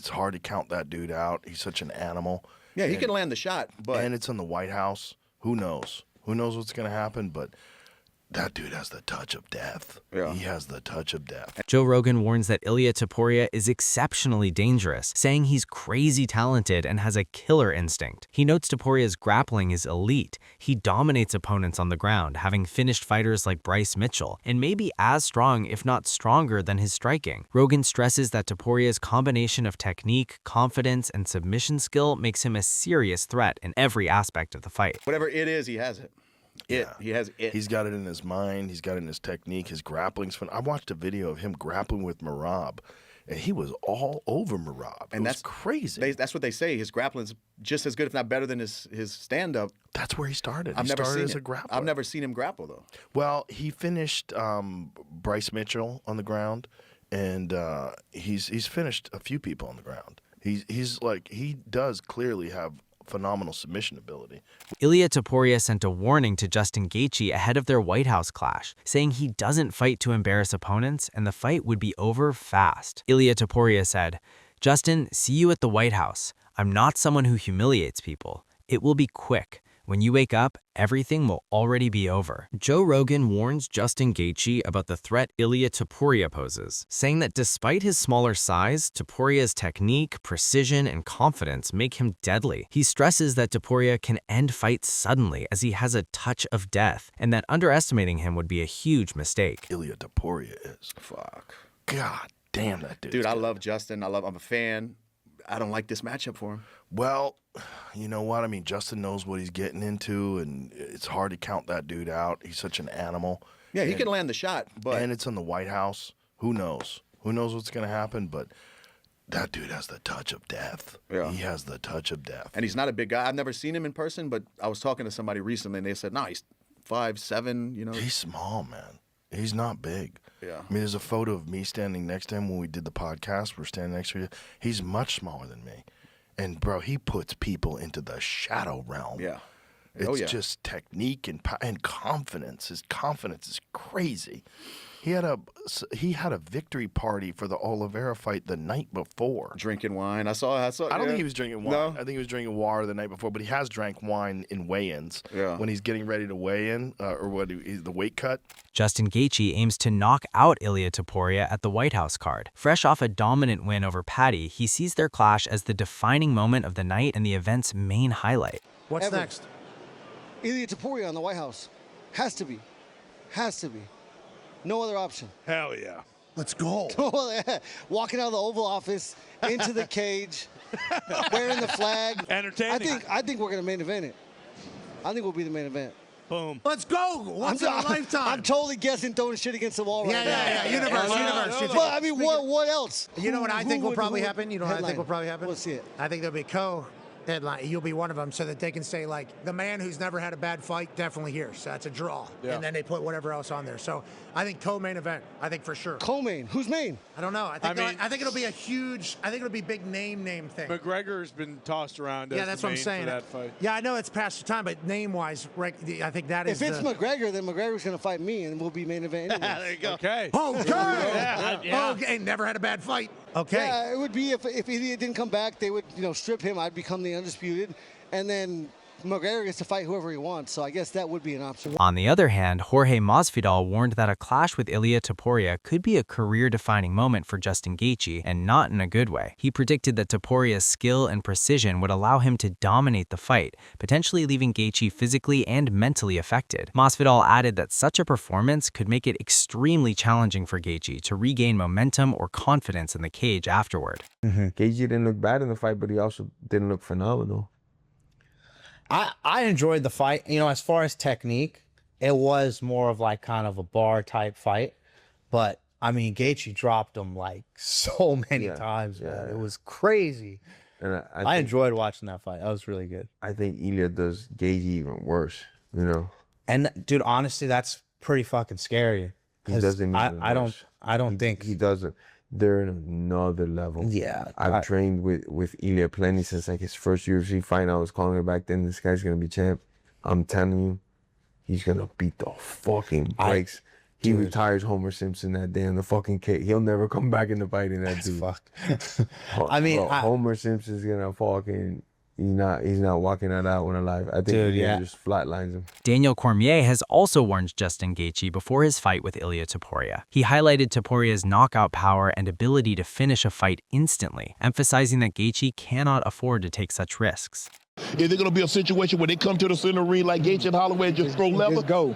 it's hard to count that dude out. He's such an animal. Yeah, he can land the shot, but and it's in the White House. Who knows? Who knows what's going to happen? But that dude has the touch of death. Yeah. He has the touch of death. Joe Rogan warns that Ilia Topuria is exceptionally dangerous, saying he's crazy talented and has a killer instinct. He notes Topuria's grappling is elite. He dominates opponents on the ground, having finished fighters like Bryce Mitchell, and may be as strong, if not stronger, than his striking. Rogan stresses that Topuria's combination of technique, confidence, and submission skill makes him a serious threat in every aspect of the fight. whatever it is, he has it. He has it. He's got it in his mind. He's got it in his technique. His grappling's fun. I watched a video of him grappling with Merab, and he was all over Merab. And that's crazy. That's what they say. His grappling's just as good, if not better, than his stand-up. That's where he started. I've he never started seen as it. a grappler. I've never seen him grapple, though. Well, he finished Bryce Mitchell on the ground, and he's finished a few people on the ground. He does clearly have phenomenal submission ability. Ilia Topuria sent a warning to Justin Gaethje ahead of their White House clash, saying he doesn't fight to embarrass opponents and the fight would be over fast. Ilia Topuria said, "Justin, see you at the White House. I'm not someone who humiliates people. It will be quick. When you wake up, everything will already be over." Joe Rogan warns Justin Gaethje about the threat Ilia Topuria poses, saying that despite his smaller size, Topuria's technique, precision, and confidence make him deadly. He stresses that Topuria can end fights suddenly as he has a touch of death, and that underestimating him would be a huge mistake. Ilia Topuria is. Fuck. God damn that dude. Dude, I love Justin. I'm a fan. I don't like this matchup for him. Well, you know what? I mean, Justin knows what he's getting into, and it's hard to count that dude out. He's such an animal. Yeah, he can land the shot, but and it's in the White House. Who knows? Who knows what's going to happen? But that dude has the touch of death. Yeah. He has the touch of death. And he's not a big guy. I've never seen him in person, but I was talking to somebody recently, and they said, "No, he's 5'7", you know." He's small, man. He's not big. Yeah. I mean, there's a photo of me standing next to him when we did the podcast. We're standing next to each other. He's much smaller than me. And, bro, he puts people into the shadow realm. Yeah. It's just technique and confidence. His confidence is crazy. He had a victory party for the Oliveira fight the night before. Drinking wine. I saw. I don't think he was drinking wine. No? I think he was drinking water the night before, but he has drank wine in weigh-ins. Yeah. When he's getting ready to weigh in, the weight cut. Justin Gaethje aims to knock out Ilia Topuria at the White House card. Fresh off a dominant win over Paddy, he sees their clash as the defining moment of the night and the event's main highlight. What's next? Ilia Topuria on the White House. Has to be. Has to be. No other option. Hell yeah. Let's go. Walking out of the Oval Office into the cage, wearing the flag. Entertaining. I think we're going to main event it. I think we'll be the main event. Boom. Let's go. Once in a lifetime. I'm totally guessing throwing shit against the wall right now. Yeah. Universe. But, I mean, what else? You know what I think will probably happen? You know what I think will probably happen? Let's see it. I think there'll be co-headline. You'll be one of them so that they can say, like, the man who's never had a bad fight definitely here. So that's a draw. Yeah. And then they put whatever else on there. So I think co-main event. I think for sure. Co-main. Who's main? I don't know. I think it'll be a huge, I think it'll be big name thing. McGregor's been tossed around as that's the what I'm main saying. for that fight. Yeah, I know it's past the time, but name-wise, I think that is If it's McGregor, then McGregor's going to fight me, and we'll be main event anyways. There you go. Okay. Okay, never had a bad fight. Okay. Yeah, it would be if Ilia didn't come back, they would strip him. I'd become the undisputed, and then McGregor gets to fight whoever he wants. So I guess that would be an option. On the other hand, Jorge Masvidal warned that a clash with Ilia Topuria could be a career-defining moment for Justin Gaethje, and not in a good way. He predicted that Topuria's skill and precision would allow him to dominate the fight, potentially leaving Gaethje physically and mentally affected. Masvidal added that such a performance could make it extremely challenging for Gaethje to regain momentum or confidence in the cage afterward. Gaethje didn't look bad in the fight, but he also didn't look phenomenal. I enjoyed the fight. As far as technique, it was more of like kind of a bar type fight. But I mean, Gaethje dropped him like so many times, man. It was crazy. And I enjoyed watching that fight. That was really good. I think Ilia does Gaethje even worse, And dude, honestly, that's pretty fucking scary. He doesn't. I don't think he doesn't. They're in another level. Yeah, I've trained with Ilia plenty since like his first UFC fight. I was calling it back then. This guy's gonna be champ. I'm telling you, he's gonna beat the fucking brakes He retires Homer Simpson that day in the fucking cage. He'll never come back into fighting that dude. Fuck. I mean, bro, Homer Simpson's gonna fucking. He's not walking that out one alive. I think he just flatlines him. Daniel Cormier has also warned Justin Gaethje before his fight with Ilia Topuria. He highlighted Topuria's knockout power and ability to finish a fight instantly, emphasizing that Gaethje cannot afford to take such risks. Is it going to be a situation where they come to the center ring like Gaethje and Holloway and just throw level? Just go.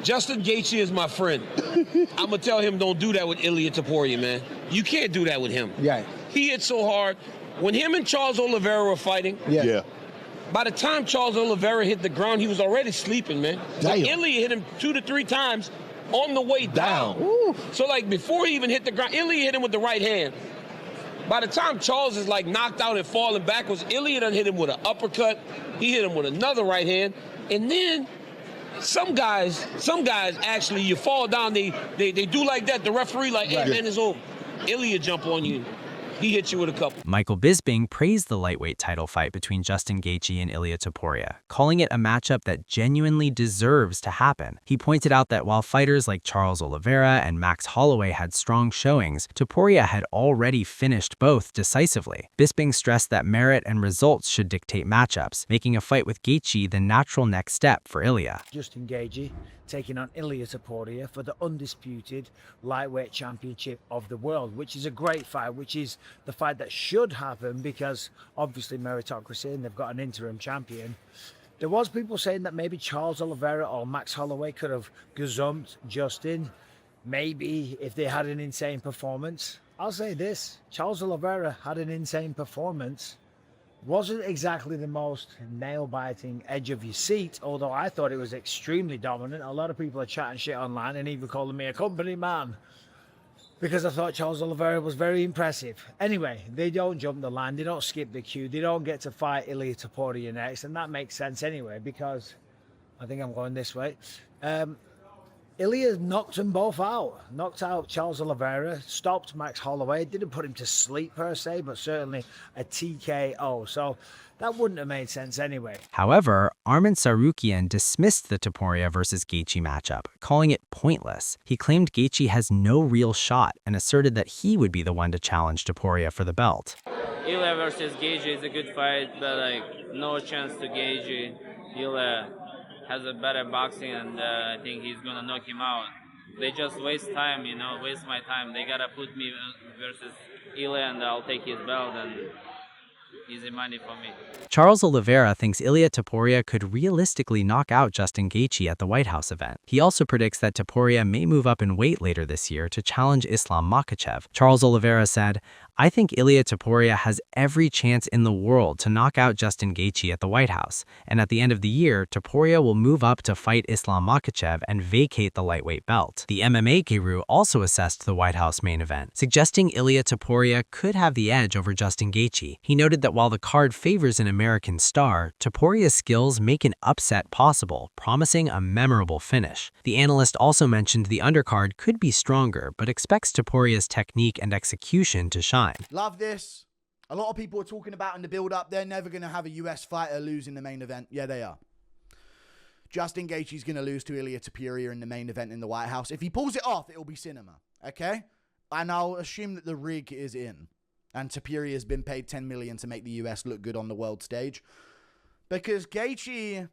Justin Gaethje is my friend. I'm going to tell him don't do that with Ilia Topuria, man. You can't do that with him. Yeah. He hit so hard. When him and Charles Oliveira were fighting, by the time Charles Oliveira hit the ground, he was already sleeping, man. Like Ilia hit him 2 to 3 times on the way down. So, like, before he even hit the ground, Ilia hit him with the right hand. By the time Charles is, like, knocked out and falling backwards, Ilia done hit him with an uppercut. He hit him with another right hand. And then some guys actually, you fall down, they do like that. The referee, like, hey, man, it's over. Ilia jump on you. He hit you with a couple. Michael Bisping praised the lightweight title fight between Justin Gaethje and Ilia Topuria, calling it a matchup that genuinely deserves to happen. He pointed out that while fighters like Charles Oliveira and Max Holloway had strong showings, Topuria had already finished both decisively. Bisping stressed that merit and results should dictate matchups, making a fight with Gaethje the natural next step for Ilia. Justin Gaethje taking on Ilia Topuria for the undisputed lightweight championship of the world, which is a great fight, which is the fight that should happen because obviously meritocracy and they've got an interim champion. There was people saying that maybe Charles Oliveira or Max Holloway could have gazumped Justin, maybe if they had an insane performance. I'll say this, Charles Oliveira had an insane performance. Wasn't exactly the most nail-biting edge of your seat, although I thought it was extremely dominant. A lot of people are chatting shit online and even calling me a company man because I thought Charles Oliveira was very impressive. Anyway, they don't jump the line, they don't skip the queue, they don't get to fight Ilia Topuria next, and that makes sense anyway because I think I'm going this way. Ilia knocked them both out. Knocked out Charles Oliveira, stopped Max Holloway. Didn't put him to sleep per se, but certainly a TKO. So that wouldn't have made sense anyway. However, Arman Tsarukyan dismissed the Topuria versus Gaethje matchup, calling it pointless. He claimed Gaethje has no real shot and asserted that he would be the one to challenge Topuria for the belt. Ilia versus Gaethje is a good fight, but like no chance to Gaethje. Ilia has a better boxing, and I think he's gonna knock him out. They just waste time, you know, waste my time. They gotta put me versus Ilia, and I'll take his belt, and easy money for me. Charles Oliveira thinks Ilia Topuria could realistically knock out Justin Gaethje at the White House event. He also predicts that Topuria may move up in weight later this year to challenge Islam Makhachev. Charles Oliveira said, "I think Ilia Topuria has every chance in the world to knock out Justin Gaethje at the White House, and at the end of the year, Topuria will move up to fight Islam Makhachev and vacate the lightweight belt." The MMA guru also assessed the White House main event, suggesting Ilia Topuria could have the edge over Justin Gaethje. He noted that while the card favors an American star, Topuria's skills make an upset possible, promising a memorable finish. The analyst also mentioned the undercard could be stronger, but expects Topuria's technique and execution to shine. Love this. A lot of people are talking about in the build-up, they're never going to have a US fighter lose in the main event. Yeah, they are. Justin Gaethje's going to lose to Ilia Topuria in the main event in the White House. If he pulls it off, it'll be cinema, okay? And I'll assume that the rig is in. And Topuria has been paid $10 million to make the US look good on the world stage. Because Gaethje,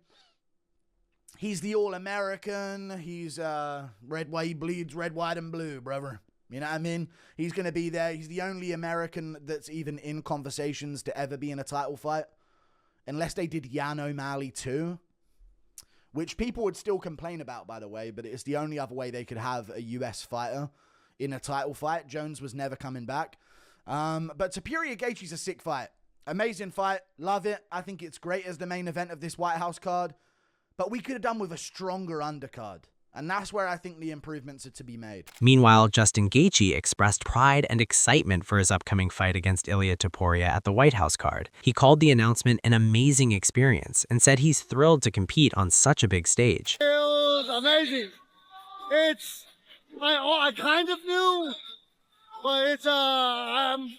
he's the All-American. He's red, white, he bleeds red, white, and blue, brother. You know what I mean? He's going to be there. He's the only American that's even in conversations to ever be in a title fight. Unless they did Yan O'Malley too. Which people would still complain about, by the way. But it's the only other way they could have a US fighter in a title fight. Jones was never coming back. But Topuria Gaethje's a sick fight. Amazing fight. Love it. I think it's great as the main event of this White House card. But we could have done with a stronger undercard. And that's where I think the improvements are to be made. Meanwhile, Justin Gaethje expressed pride and excitement for his upcoming fight against Ilia Topuria at the White House card. He called the announcement an amazing experience and said he's thrilled to compete on such a big stage. It was amazing. I kind of knew, but it's I'm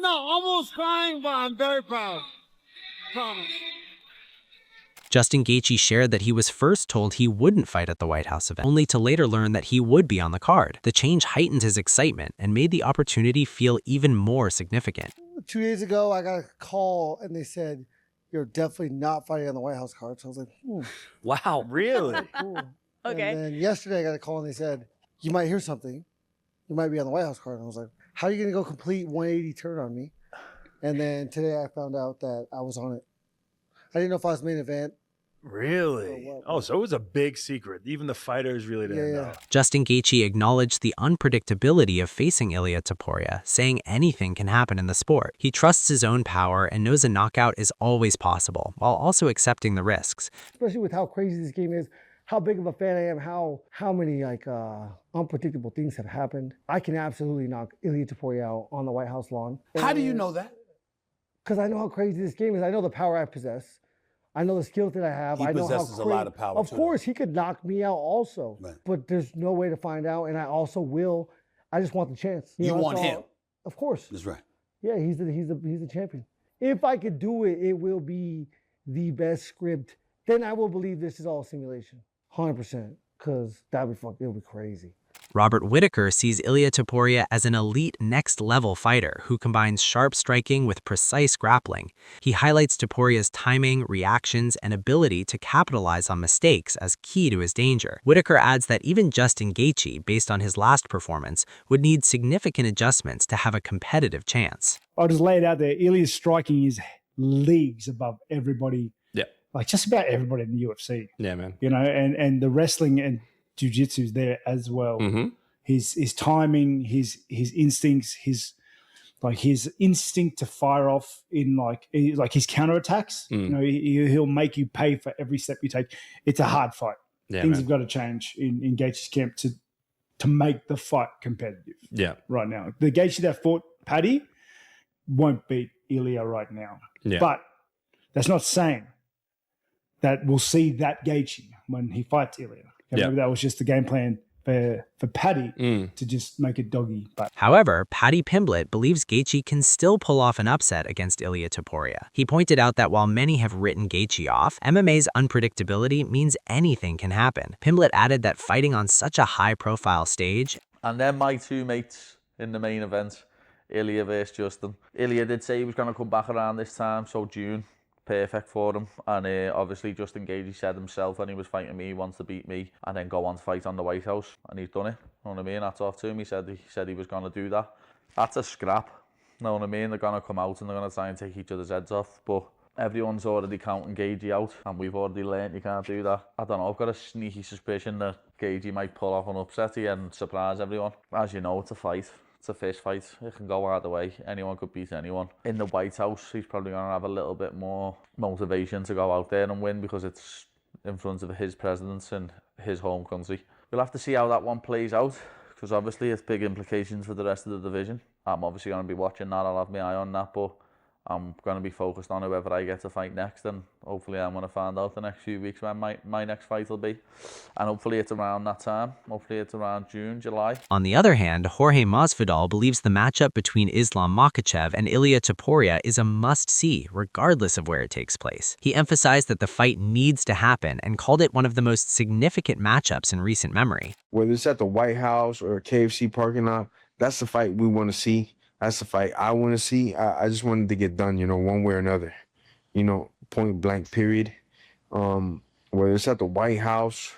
not almost crying, but I'm very proud. Promise. Justin Gaethje shared that he was first told he wouldn't fight at the White House event, only to later learn that he would be on the card. The change heightened his excitement and made the opportunity feel even more significant. 2 days ago, I got a call and they said, "You're definitely not fighting on the White House card." So I was like, Wow, really? cool. Okay. And then yesterday I got a call and they said, "You might hear something. You might be on the White House card." And I was like, "How are you going to go complete 180 turn on me?" And then today I found out that I was on it. I didn't know if I was main event. Really? Oh, so it was a big secret. Even the fighters really didn't know. Justin Gaethje acknowledged the unpredictability of facing Ilia Topuria, saying anything can happen in the sport. He trusts his own power and knows a knockout is always possible, while also accepting the risks. Especially with how crazy this game is, how big of a fan I am, how many unpredictable things have happened. I can absolutely knock Ilia Topuria out on the White House lawn. How do you know that? Because I know how crazy this game is. I know the power I possess. I know the skills that I have. He I know possesses how a lot of power, Of too. course, he could knock me out also. Right. But there's no way to find out, and I also will. I just want the chance. You know, want that's all. him. Of course. That's right. Yeah, he's the champion. If I could do it, it will be the best script. Then I will believe this is all simulation, 100%. Because it'll be crazy. Robert Whittaker sees Ilia Topuria as an elite next-level fighter who combines sharp striking with precise grappling. He highlights Topuria's timing, reactions, and ability to capitalize on mistakes as key to his danger. Whittaker adds that even Justin Gaethje, based on his last performance, would need significant adjustments to have a competitive chance. I'll just lay it out there. Ilia's striking is leagues above everybody. Yeah. Like just about everybody in the UFC. Yeah, man. You know, and the wrestling and jiu-jitsu is there as well. His timing, his instincts, his instinct to fire off in like his counterattacks. You know, he'll make you pay for every step you take. It's a hard fight. Yeah, Things man. have got to change in Gaethje's camp to make the fight competitive. Yeah. Right now, the Gaethje that fought Paddy won't beat Ilia right now. Yeah. But that's not saying that we'll see that Gaethje when he fights Ilia. Yeah. Maybe that was just the game plan for Paddy to just make it doggy. But However, Paddy Pimblett believes Gaethje can still pull off an upset against Ilia Topuria. He pointed out that while many have written Gaethje off, MMA's unpredictability means anything can happen. Pimblett added that fighting on such a high-profile stage... And then my two mates in the main event, Ilia versus Justin. Ilia did say he was going to come back around this time, so June. Perfect for him, and obviously Justin Gaethje said himself when he was fighting me, he wants to beat me and then go on to fight on the White House, and he's done it. You know what I mean? That's off to him. He said he was going to do that. That's a scrap. You know what I mean? They're going to come out and they're going to try and take each other's heads off, but everyone's already counting Gaethje out, and we've already learned you can't do that. I don't know. I've got a sneaky suspicion that Gaethje might pull off an upset here and surprise everyone. As you know, it's a fight. It's a fist fight. It can go either way. Anyone could beat anyone. In the White House, he's probably going to have a little bit more motivation to go out there and win because it's in front of his presidents and his home country. We'll have to see how that one plays out because obviously it's big implications for the rest of the division. I'm obviously going to be watching that. I'll have my eye on that, but I'm going to be focused on whoever I get to fight next, and hopefully I'm going to find out the next few weeks when my next fight will be. And hopefully it's around that time. Hopefully it's around June, July. On the other hand, Jorge Masvidal believes the matchup between Islam Makhachev and Ilia Topuria is a must-see, regardless of where it takes place. He emphasized that the fight needs to happen and called it one of the most significant matchups in recent memory. Whether it's at the White House or a KFC parking lot, that's the fight we want to see. That's the fight I want to see. I just wanted to get done, one way or another, point blank, period. Whether it's at the White House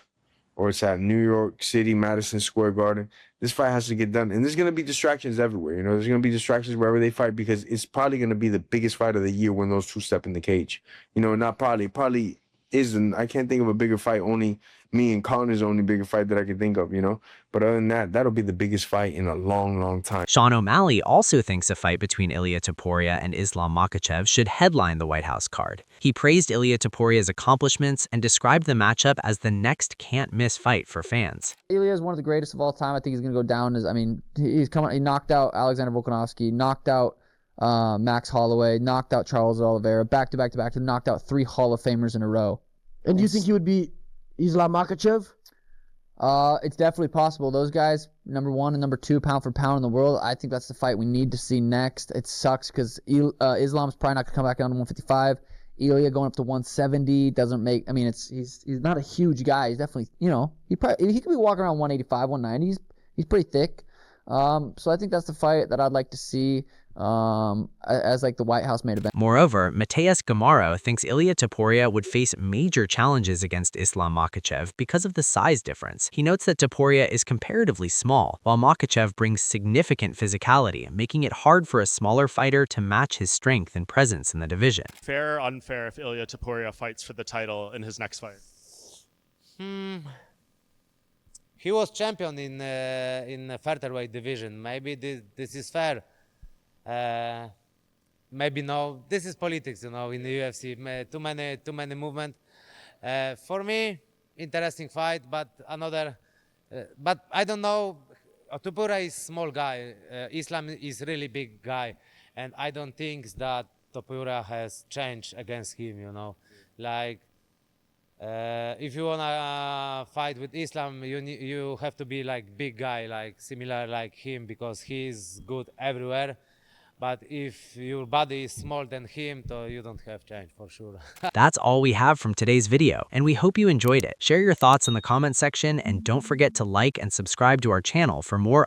or it's at New York City, Madison Square Garden, this fight has to get done. And there's going to be distractions everywhere. There's going to be distractions wherever they fight because it's probably going to be the biggest fight of the year when those two step in the cage. Not probably isn't. I can't think of a bigger fight. Only me and Connor's the only bigger fight that I can think of, But other than that, that'll be the biggest fight in a long, long time. Sean O'Malley also thinks a fight between Ilia Topuria and Islam Makhachev should headline the White House card. He praised Ilia Topuria's accomplishments and described the matchup as the next can't-miss fight for fans. Ilia is one of the greatest of all time. I think he's going to go down as, he knocked out Alexander Volkanovski, knocked out Max Holloway, knocked out Charles Oliveira, back-to-back-to-back, and knocked out 3 Hall of Famers in a row. And do you think he would beat Islam Makhachev? It's definitely possible. Those guys, number 1 and number 2 pound for pound in the world, I think that's the fight we need to see next. It sucks because Islam's probably not going to come back down to 155. Ilia going up to 170 doesn't make. I mean, he's not a huge guy. He's definitely, you know, he could be walking around 185, 190. He's pretty thick. So I think that's the fight that I'd like to see as like the White House main event. Moreover, Mateus Gamaro thinks Ilia Topuria would face major challenges against Islam Makhachev because of the size difference. He notes that Topuria is comparatively small, while Makhachev brings significant physicality, making it hard for a smaller fighter to match his strength and presence in the division. Fair or unfair if Ilia Topuria fights for the title in his next fight? He was champion in the featherweight division. Maybe this is fair. Maybe no. This is politics, you know, in the UFC. Too many movement. For me, interesting fight, but but I don't know. Topuria is small guy. Islam is really big guy, and I don't think that Topuria has changed against him. You know, like. If you wanna fight with Islam, you have to be like big guy, like similar like him, because he's good everywhere. But if your body is smaller than him, so you don't have change for sure. That's all we have from today's video, and we hope you enjoyed it. Share your thoughts in the comment section, and don't forget to like and subscribe to our channel for more